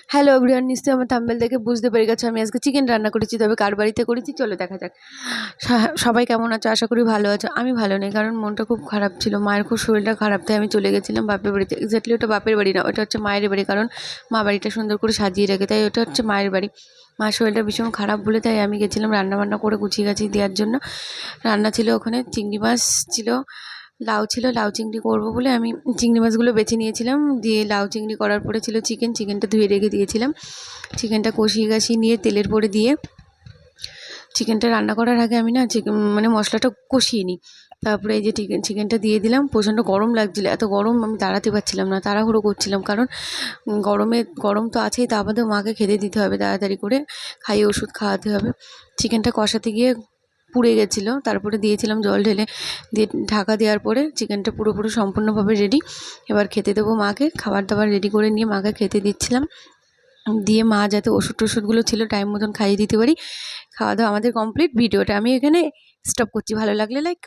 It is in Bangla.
হ্যালো এভরিওয়ান, নিশ্চয়ই আমার থাম্বনেল দেখে বুঝতে পেরে গেছো আমি আজকে চিকেন রান্না করেছি। তবে কার বাড়িতে করেছি চলো দেখা যাক। সবাই কেমন আছো? আশা করি ভালো আছো। আমি ভালো নেই, কারণ মনটা খুব খারাপ ছিল। মায়ের খুব শরীরটা খারাপ, তাই আমি চলে গেছিলাম বাপের বাড়িতে। এক্স্যাক্টলি ওটা বাপের বাড়ি না, ওটা হচ্ছে মায়ের বাড়ি, কারণ মা বাড়িটা সুন্দর করে সাজিয়ে রাখে, তাই ওটা হচ্ছে মায়ের বাড়ি। মার শরীরটা ভীষণ খারাপ বলে তাই আমি গেছিলাম রান্নাবান্না করে গুছিয়ে গাছিয়ে দেওয়ার জন্য। রান্না ছিল ওখানে, চিংড়ি মাছ ছিল, লাউ ছিল, লাউ চিংড়ি করবো বলে আমি চিংড়ি মাছগুলো বেছে নিয়েছিলাম। দিয়ে লাউ চিংড়ি করার পরে ছিল চিকেনটা ধুয়ে রেখে দিয়েছিলাম। চিকেনটা কষিয়ে গাছিয়ে নিয়ে তেলের পরে দিয়ে চিকেনটা রান্না করার আগে আমি না মানে মশলাটা কষিয়ে নিই। তারপরে এই যে চিকেনটা দিয়ে দিলাম। প্রচণ্ড গরম লাগছিলো, এত গরম আমি দাঁড়াতে পারছিলাম না, তাড়াহুড়ো করছিলাম, কারণ গরম তো আছেই, তা বাদেও মাকে খেতে দিতে হবে, তাড়াতাড়ি করে খাইয়ে ওষুধ খাওয়াতে হবে। চিকেনটা কষাতে গিয়ে পুড়ে গেছিলো, তারপরে দিয়েছিলাম জল ঢেলে, দিয়ে ঢাকা দেওয়ার পরে চিকেনটা পুরোপুরি সম্পূর্ণভাবে রেডি। এবার খেতে দেবো মাকে। খাবার দাবার রেডি করে নিয়ে মাকে খেতে দিচ্ছিলাম, দিয়ে মা যাতে ওষুধগুলো ছিল টাইম মতন খাইয়ে দিতে পারি। খাওয়া দাওয়া আমাদের কমপ্লিট। ভিডিওটা আমি এখানে স্টপ করছি। ভালো লাগলে লাইক